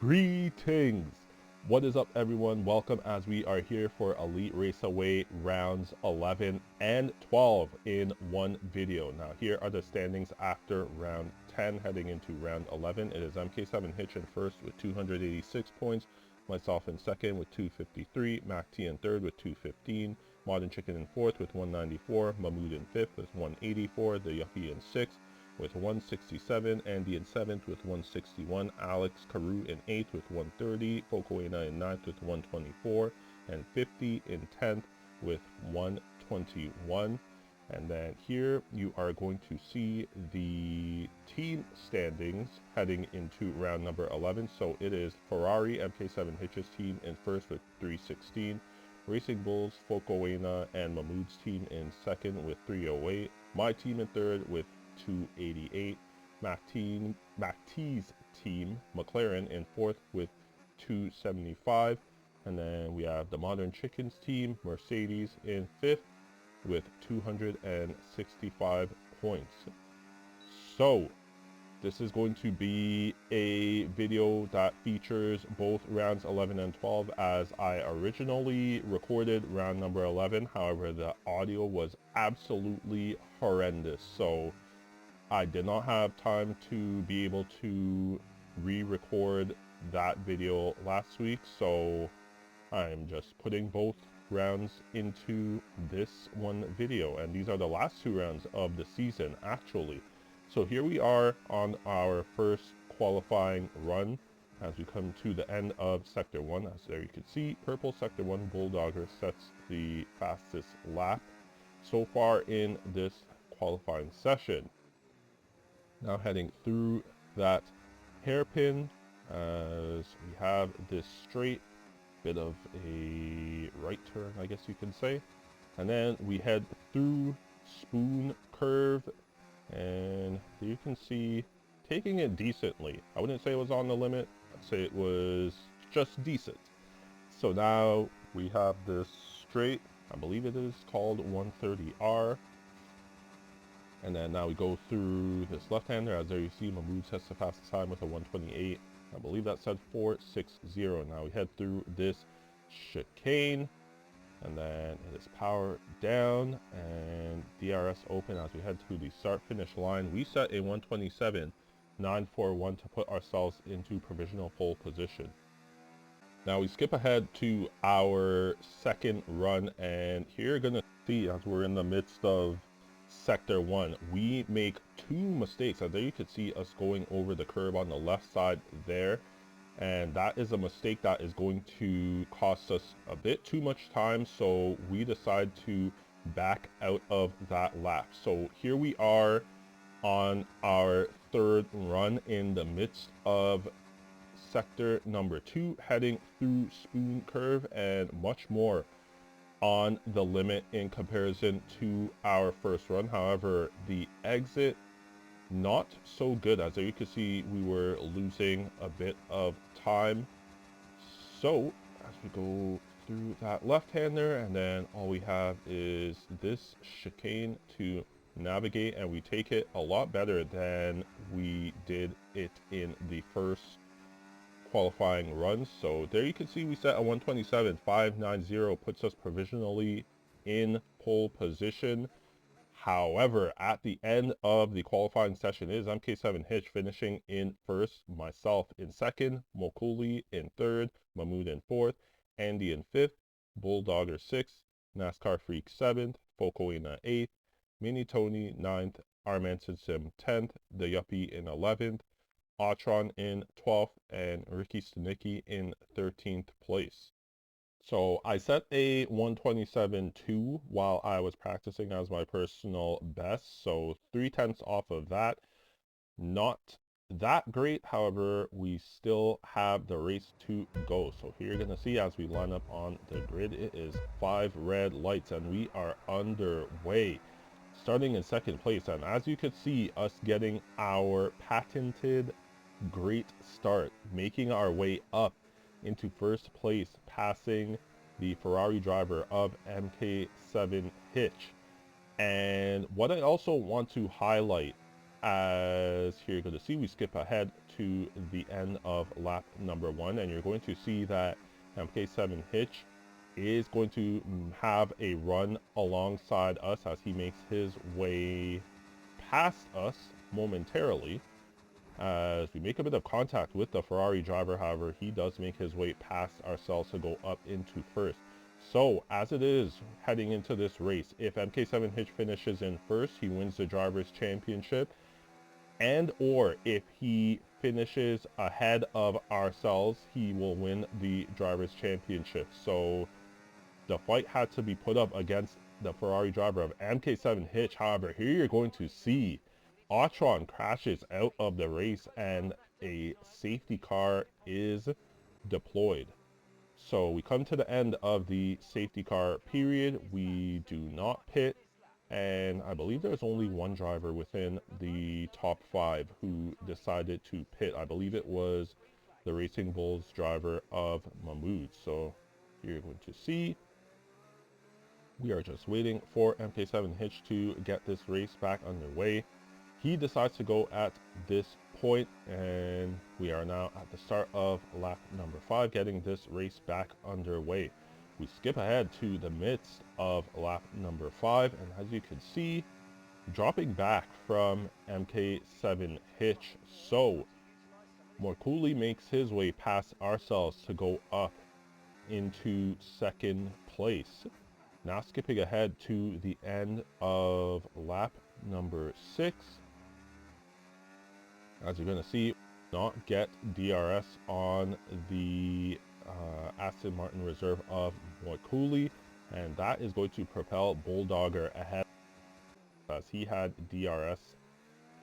Greetings! What is up, everyone? Welcome as we are here for Elite Raceway rounds 11 and 12 in one video. Now, here are the standings after round 10 heading into round 11. It is MK7 Hitch in first with 286 points, myself in second with 253, Mac T in third with 215, Modern Chicken in fourth with 194, Mahmood in fifth with 184, The Yuppie in sixth with 167, Andy in 7th with 161, Alex Carew in 8th with 130, Focoena in 9th with 124, and 50 in 10th with 121. And then here you are going to see the team standings heading into round number 11. So it is Ferrari MK7 Hitch's team in first with 316, Racing Bulls, Focoena, and Mahmood's team in second with 308, my team in third with 288, MacT's team, McLaren, in fourth with 275, and then we have the Modern Chickens team, Mercedes, in fifth with 265 points. So this is going to be a video that features both rounds 11 and 12 as I originally recorded round number 11. However, the audio was absolutely horrendous. So I did not have time to be able to re-record that video last week, so I'm just putting both rounds into this one video, and these are the last two rounds of the season actually. So here we are on our first qualifying run as we come to the end of sector 1. As there you can see, purple sector 1 Bulldogger sets the fastest lap so far in this qualifying session. Now heading through that hairpin as we have this straight bit of a right turn, I guess you can say, and then we head through Spoon Curve, and you can see taking it decently. I wouldn't say it was on the limit, I'd say it was just decent. So now we have this straight, I believe it is called 130R. And then now we go through this left-hander. As there you see, Mahmood sets the fastest time with a 128. I believe that said 460. Now we head through this chicane. And then it is power down and DRS open as we head to the start-finish line. We set a 127.941 to put ourselves into provisional pole position. Now we skip ahead to our second run, and here you're going to see as we're in the midst of sector 1, we make two mistakes. And there you can see us going over the curb on the left side there, and that is a mistake that is going to cost us a bit too much time, so we decide to back out of that lap. So here we are on our third run in the midst of sector number 2, heading through Spoon Curve and much more on the limit in comparison to our first run. However, the exit not so good, as you can see we were losing a bit of time. So as we go through that left-hander, and then all we have is this chicane to navigate, and we take it a lot better than we did it in the first qualifying runs. So there you can see we set a 127.590, puts us provisionally in pole position. However, at the end of the qualifying session is MK7 Hitch finishing in first, myself in second, Mokuli in third, Mahmood in fourth, Andy in fifth, Bulldogger sixth, NASCAR Freak seventh, Focoena eighth, Mini Tony ninth, Armanson Sim 10th, The Yuppie in 11th, Atron in 12th, and Ricky Stanicki in 13th place. So I set a 127.2 while I was practicing as my personal best, so 3/10 off of that. Not that great, however, we still have the race to go. So here you're going to see as we line up on the grid, it is 5 red lights and we are underway. Starting in second place, and as you could see, us getting our patented great start, making our way up into first place, passing the Ferrari driver of MK7 Hitch. And what I also want to highlight As here you're going to see, we skip ahead to the end of lap number 1, and you're going to see that MK7 Hitch is going to have a run alongside us as he makes his way past us momentarily. As we make a bit of contact with the Ferrari driver, however, he does make his way past ourselves to go up into first. So, as it is heading into this race, if MK7 Hitch finishes in first, he wins the Drivers' Championship. And or if he finishes ahead of ourselves, he will win the Drivers' Championship. So, the fight had to be put up against the Ferrari driver of MK7 Hitch. However, here you're going to see Autron crashes out of the race and a safety car is deployed. So we come to the end of the safety car period. We do not pit, and I believe there's only one driver within the top 5 who decided to pit. I believe it was the Racing Bulls driver of Mahmoud. So here you're going to see we are just waiting for MK7 Hitch to get this race back underway. He decides to go at this point, and we are now at the start of lap number 5, getting this race back underway. We skip ahead to the midst of lap number 5, and as you can see, dropping back from MK7 Hitch. So, Morkuli makes his way past ourselves to go up into second place. Now skipping ahead to the end of lap number 6. As you're going to see, not get DRS on the Aston Martin reserve of Morkuli, and that is going to propel Bulldogger ahead as he had DRS,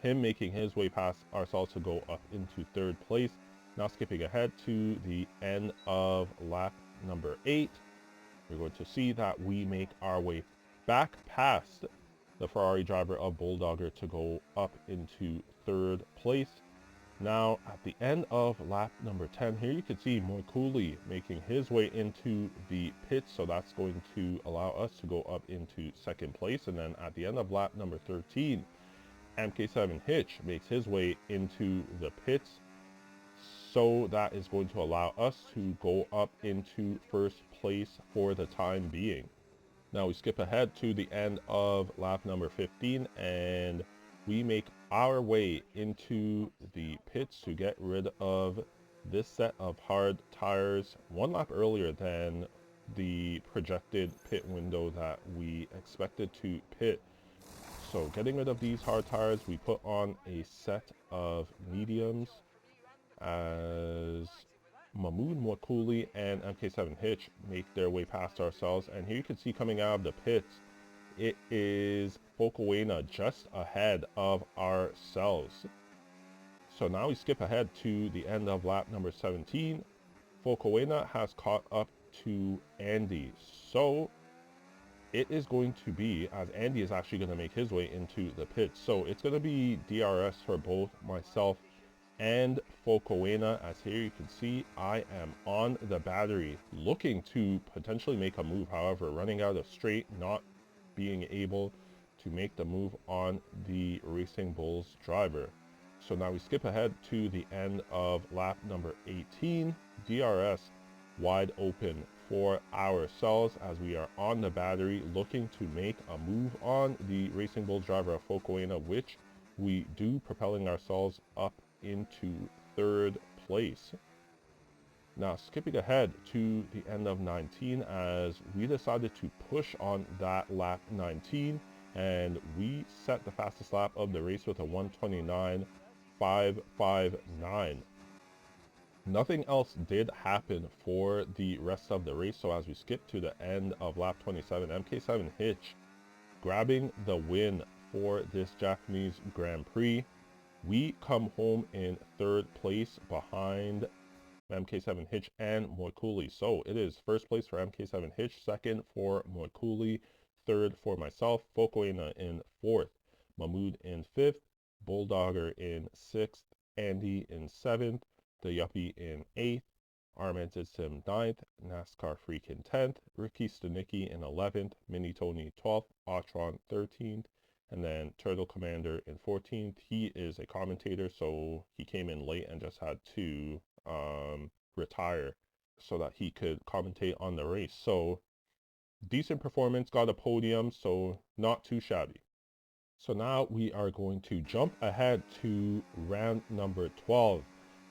him making his way past ourselves to go up into third place. Now skipping ahead to the end of lap number 8. You're going to see that we make our way back past the Ferrari driver of Bulldogger to go up into third place. Now, at the end of lap number 10, here you can see Morkuli making his way into the pits, so that's going to allow us to go up into second place. And then at the end of lap number 13, MK7 Hitch makes his way into the pits, so that is going to allow us to go up into first place for the time being. Now we skip ahead to the end of lap number 15, and we make our way into the pits to get rid of this set of hard tires one lap earlier than the projected pit window that we expected to pit. So getting rid of these hard tires, we put on a set of mediums as Mahmoud Morkuli and MK7 Hitch make their way past ourselves. And here you can see coming out of the pits, it is Fokowena just ahead of ourselves. So now we skip ahead to the end of lap number 17. Fokowena has caught up to Andy. So it is going to be, as Andy is actually going to make his way into the pits, so it's going to be DRS for both myself and Fokowena. As here you can see, I am on the battery looking to potentially make a move, however running out of straight, not being able to make the move on the Racing Bulls driver. So now we skip ahead to the end of lap number 18. DRS wide open for ourselves as we are on the battery looking to make a move on the Racing Bulls driver of Fokowena, which we do, propelling ourselves up into third place. Now skipping ahead to the end of 19, as we decided to push on that lap 19, and we set the fastest lap of the race with a 1:29.559. Nothing else did happen for the rest of the race, so as we skip to the end of lap 27, MK7 Hitch grabbing the win for this Japanese Grand Prix. We come home in third place behind MK7 Hitch and Morkuli. So it is first place for MK7 Hitch, second for Morkuli, third for myself, Fokowena in fourth, Mahmoud in fifth, Bulldogger in sixth, Andy in seventh, the Yuppie in 8th, Armented Sim 9th, NASCAR Freak in 10th, Ricky Stanicki in 11th, Mini Tony 12th, Autron 13th, And then Turtle Commander in 14th. He is a commentator, so he came in late and just had to retire so that he could commentate on the race. So decent performance, got a podium, so not too shabby. So now we are going to jump ahead to round number 12,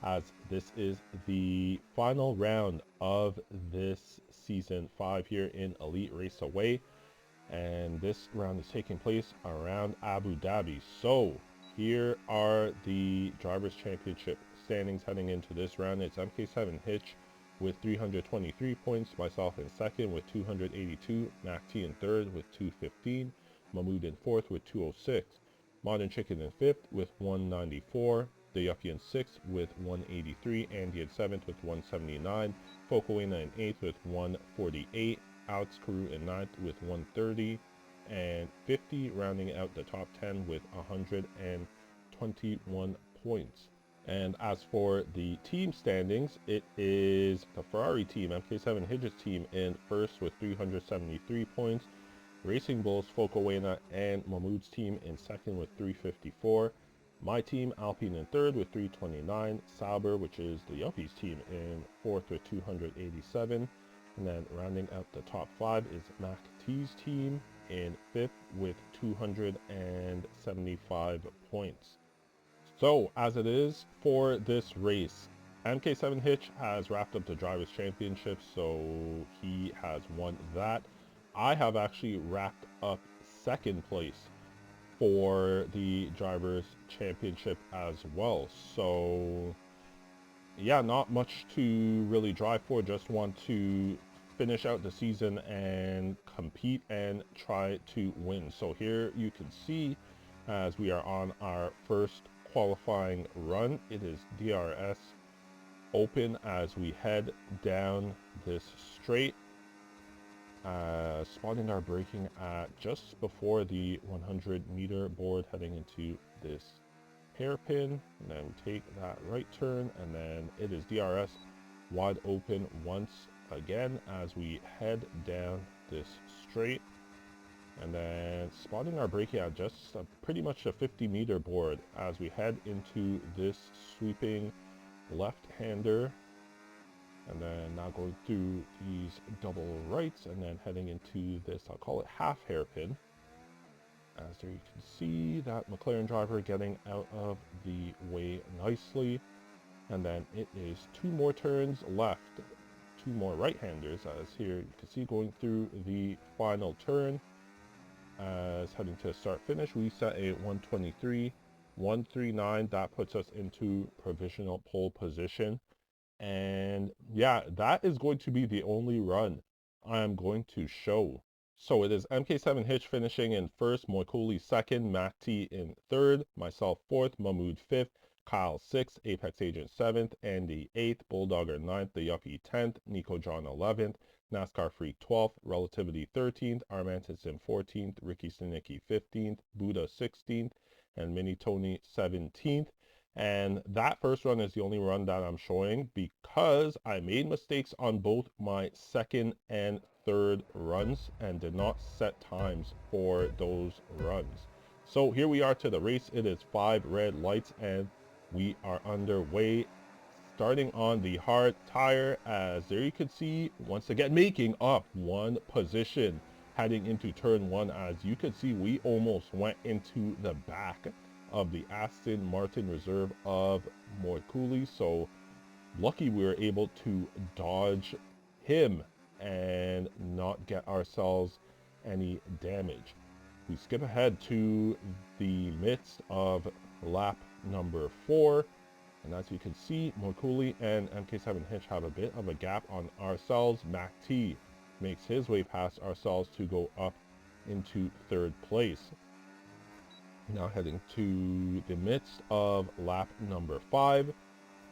as this is the final round of this season 5 here in Elite Race Away. And this round is taking place around Abu Dhabi. So here are the Drivers' Championship standings heading into this round. It's MK7 Hitch with 323 points, myself in second with 282, Mac T in third with 215, Mahmood in fourth with 206, Modern Chicken in fifth with 194, The Yuppie in sixth with 183, Andy in seventh with 179, Focoena in eighth with 148, Alex Carew in ninth with 130, and 50, rounding out the top 10 with 121 points. And as for the team standings, it is the Ferrari team, MK7 Hitch's team, in first with 373 points. Racing Bulls, Focoena, and Mahmood's team in second with 354. My team, Alpine, in third with 329. Sauber, which is the Yuppie's team, in fourth with 287. And then rounding out the top 5 is Mac T's team in fifth with 275 points. So, as it is for this race, MK7 Hitch has wrapped up the Drivers' Championship, so he has won that. I have actually wrapped up second place for the Drivers' Championship as well. So, yeah, not much to really drive for. Just want to finish out the season and compete and try to win. So here you can see, as we are on our first qualifying run, it is DRS open as we head down this straight. Spotting our braking at just before the 100-meter board, heading into this hairpin, and then we take that right turn, and then it is DRS wide open once again as we head down this straight. And then spotting our braking at just pretty much a 50-meter board as we head into this sweeping left-hander. And then now going through these double rights and then heading into this, I'll call it half hairpin. As there you can see that McLaren driver getting out of the way nicely. And then it is 2 more turns left, 2 more right-handers, as here you can see going through the final turn. As heading to start-finish, we set a 1:23.139. That puts us into provisional pole position. And yeah, that is going to be the only run I am going to show. So it is MK7 Hitch finishing in first, Moikuli second, Mac T in third, myself fourth, Mahmood fifth, Kyle sixth, Apex Agent seventh, Andy eighth, Bulldogger ninth, The Yuppie 10th, Nico John 11th, NASCAR Freak 12th, Relativity 13th, Armantis in 14th, Ricky Sinicki 15th, Buddha 16th, and Mini Tony 17th. And that first run is the only run that I'm showing because I made mistakes on both my second and third runs and did not set times for those runs. So here we are to the race. It is 5 red lights and we are underway, starting on the hard tire, as there you can see once again making up 1 position heading into turn 1. As you can see, we almost went into the back of the Aston Martin reserve of Moikuli, so lucky we were able to dodge him and not get ourselves any damage. We skip ahead to the midst of lap number 4, and as you can see, Moikuli and MK7 Hitch have a bit of a gap on ourselves. Mac T makes his way past ourselves to go up into 3rd place. Now heading to the midst of lap number 5,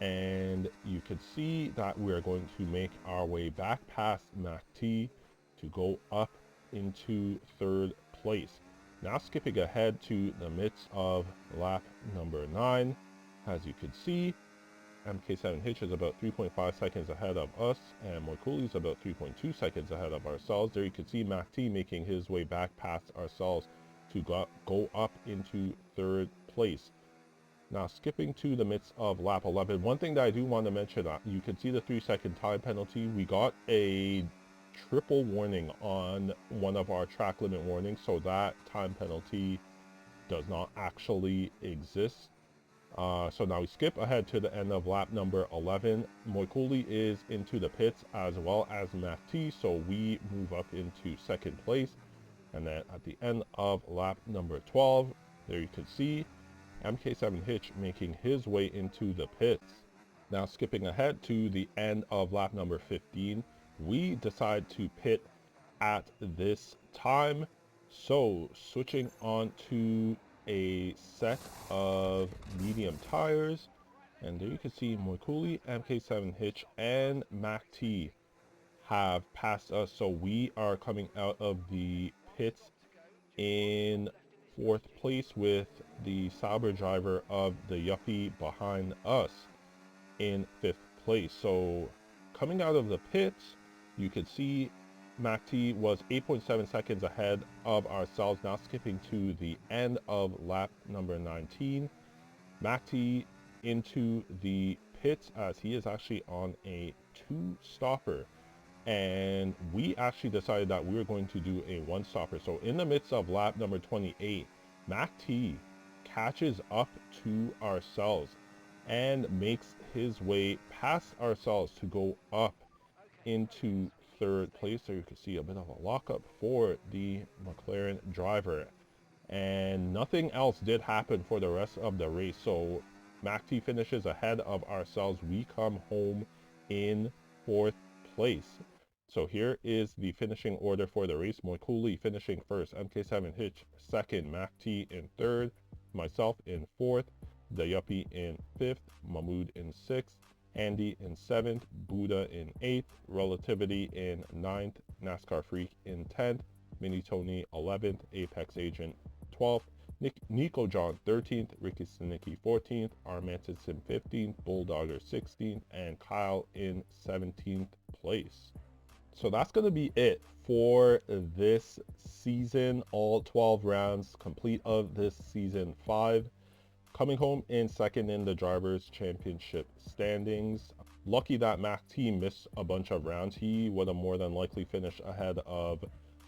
and you can see that we are going to make our way back past Mac T to go up into 3rd place. Now skipping ahead to the midst of lap number 9, as you can see, MK7 Hitch is about 3.5 seconds ahead of us, and Moikuli is about 3.2 seconds ahead of ourselves. There you can see Mac T making his way back past ourselves to go up into third place. Now, skipping to the midst of lap 11, one thing that I do want to mention, you can see the 3-second time penalty. We got a triple warning on one of our track limit warnings, so that time penalty does not actually exist. So now we skip ahead to the end of lap number 11. Moikuli is into the pits as well as Mati, so we move up into second place. And then at the end of lap number 12, there you can see MK7 Hitch making his way into the pits. Now skipping ahead to the end of lap number 15, we decide to pit at this time. So switching on to a set of medium tires, and there you can see Moikuli, MK7 Hitch, and Mac T have passed us, so we are coming out of the pits in fourth place with the Sauber driver of the Yuppie behind us in fifth place. So coming out of the pits, you can see Mac T was 8.7 seconds ahead of ourselves. Now skipping to the end of lap number 19, Mac T into the pits as he is actually on a 2-stopper. And we actually decided that we were going to do a 1-stopper. So in the midst of lap number 28, Mac T catches up to ourselves and makes his way past ourselves to go up into third place. So you can see a bit of a lockup for the McLaren driver, and nothing else did happen for the rest of the race. So Mac T finishes ahead of ourselves. We come home in fourth place. So here is the finishing order for the race. Moikuli finishing first, MK7 Hitch second, Mac T in third, myself in fourth, the Yuppie in fifth, Mahmoud in sixth, Andy in 7th, Buddha in 8th, Relativity in 9th, NASCAR Freak in 10th, Mini Tony 11th, Apex Agent 12th, Nico John 13th, Ricky Sinicki 14th, Armantis in 15th, Bulldogger 16th, and Kyle in 17th place. So that's going to be it for this season, all 12 rounds complete of this season 5. Coming home in second in the Drivers' Championship standings. Lucky that Mac T missed a bunch of rounds. He would have more than likely finished ahead of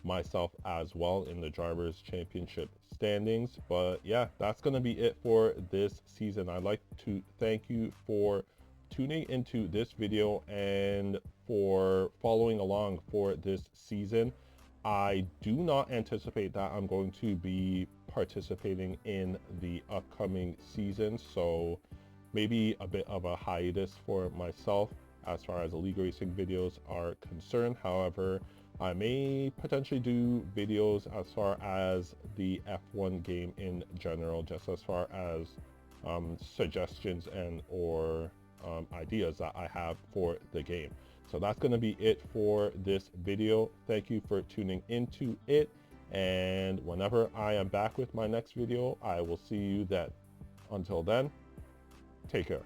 myself as well in the Drivers' Championship standings. But yeah, that's going to be it for this season. I'd like to thank you for tuning into this video and for following along for this season. I do not anticipate that I'm going to be participating in the upcoming season, so maybe a bit of a hiatus for myself as far as the league racing videos are concerned. However, I may potentially do videos as far as the F1 game in general, just as far as suggestions and or ideas that I have for the game. So that's going to be it for this video. Thank you for tuning into it, and whenever I am back with my next video, I will see you then. Until then, take care.